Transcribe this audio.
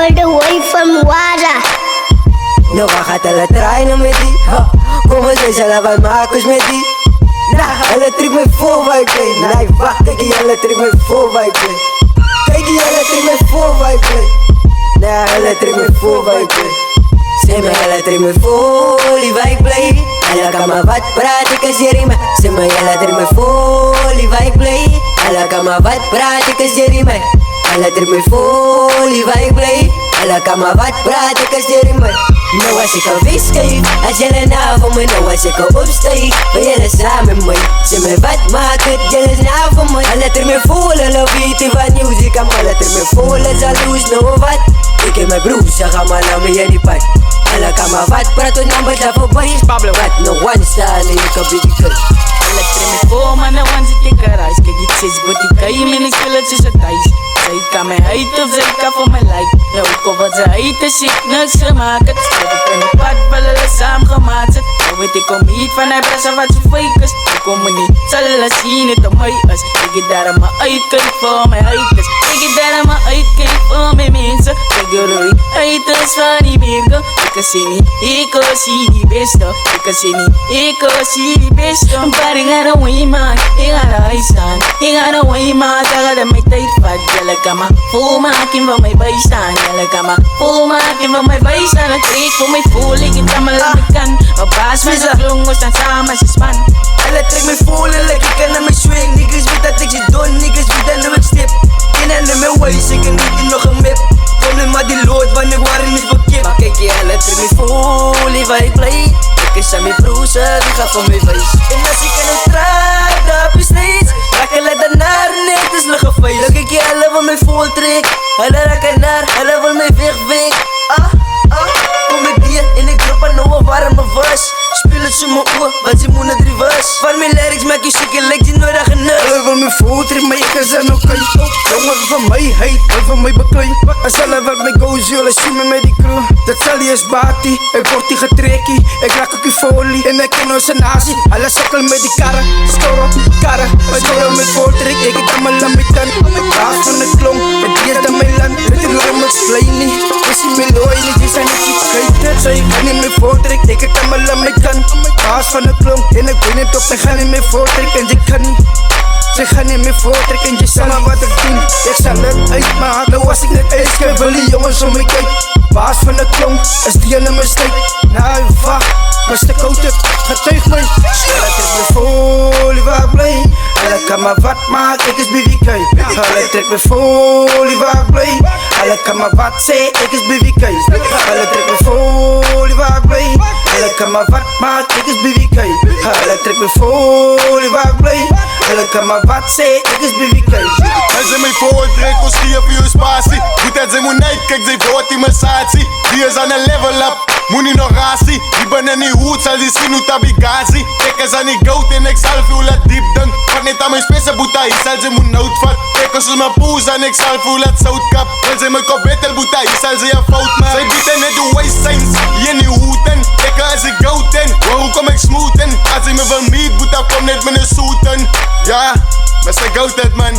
all the way from Wara. No gaat trainen met die. Kom eens eens, wij maken met die. Alle trek me voor wij play. Nee, wacht, kijk je, alle trek me voor wij play. Kijk je, alle trek me voor wij play. Nee, alle trek me voor wij play. Zeg me, alle trek me voor die wij play. Alla kan maar wat praten, kan je me. Zeg me, alle trek me voor die wij play. Alla kan maar wat praten, kan je me. Alla trek me voor die wij play. Alla kan maar wat praten, kan je me. Nou als ik een wiskeef, als jullie na voor me. Nou als ik een opsteeg, ben jullie samen met mij. Zeg me wat maakt het, jullie na voor mij. Alla trek me voelen, love weten wat nieuws ik kan. Alla trek me voelen, jaloers, nou wat. Ik en mijn broers, ze gaan maar naar me in die pad. Alla kan maar wat praten, dan ben je voorbij. Wat no one staan, en ik kan baby cut. Alla trek me voor, maar nou one zit in garage. Kijk iets is, but die kan je me niet spelen tussen thuis. Zij kan mij uit of zij kan voor mijn like. Nou, ik hoor wat ze uit is, ik niks gemaakt. Stel ik in die pad, wel alles samengemaakt. Nou weet ik om niet van hij brengt wat ze fake is. Ik kom me niet, zal zien het om mij is. Ik ga daar aan mijn uitkijk voor mijn haters. Ik ga daar aan mijn uitkijk voor mijn mensen. Kijk je roei, haters van die merken. Ik kan zien niet, ik kan zien die beste. Ik kan zien niet, ik kan zien die beste. Maar ik ga er een man, ik ga er huis staan. Ik ga er een man, ik ga er mijn tijd vat. Jelle kan maar volmaken van mij bijstaan. Jelle kan maar volmaken van mij bijstaan. Het kreeg voor mij voel, ik het allemaal aan de kan. Op baas met z'n jongens staan samen als een span. Alle trek me voelen, like ik kan naar mijn swing. Niggas weet dat ik ze don, niggas weet dat ik stip. In en in mijn ways, ik kan niet in nog een map. Kom nu maar die lood, want ik waar niet verkeerd. Maar kijk je, alle trek me voelen, waar ik play. Ik is aan mijn broer, die gaat van mijn wijs. En als ik aan het straat, op je steeds. Raak je let naar, nee, het is nog een feest. Dan kijk je, alle van mijn vol trek. Alle raken naar, alle van mijn weg. Kom met bier en ik drop aan ouwe warme was. Speel het zo mijn oor, wat ze moet naar drie was. Van mijn lyrics maak je zieke, lijkt je nooit aan genut. Alle van mijn voet, maar ik kan zijn oké. Jongen van mij, heet, van mij bekleed. Als alle wat mij goes, jullie zien me met die crew. Dat zal je is bati, ik word die getrekkie. Ik raak ook die folie en ik ken onze nazi. Alle sokkel met die karren, karren. We storen met voortrek, ik kan mijn lambitan. Baas van de klomp, het die is dan mijn land. Met die loren met vlees niet, is die mijn looi niet, die zijn niet gekeken. Zo ik kan niet meer voortrek, ik kan mijn lambitan. Baas van de klomp en ik ben niet op, ik ga niet meer voortrek en je kan niet. Ze gaan niet meer voortrekken en je zal maar wat ik doen. Ik zal het uitmaken, nou was ik net eens. Ik wil die jongens om me kijk. Baas van de klomp, is die een mistake. Nou, wacht, maar stuk out het, getuig mij. Alle trek me folie waar blij. Alle kan maar wat maken, ik is BVK. Alle trek me folie waar blij. Alle kan maar wat zeggen, ik is BVK. Alle trek me folie waar blij. Alle kan maar wat maken, ik is BVK. Alle trek me folie waar blij. Alle kan maar wat zeggen, ik is BVK. Als ze mij voortrekt, kost die op je spatie. Goed dat ze moet niet, kijk ze voort in mijn satie. Die is aan een level up, moet niet nog rasie. Die ben in die hoed, zal die zien hoe tabigazi. Kijk eens aan die goat en ik zal veel laat diep dan. Pak niet aan mijn spitsen boeta, hier zal ze moet nood vat. Kijk eens mijn poes en ik zal veel laat zout kap. Wil ze mijn kop beter boeta, hier zal ze je fout maken. Zij bieden net de waste signs, hier in die hoeden. Kijk als ik goat en, hoe kom ik smoothen? Als ik me van meet, boeta kom net met een soeten. Ja, maar ze goat het man.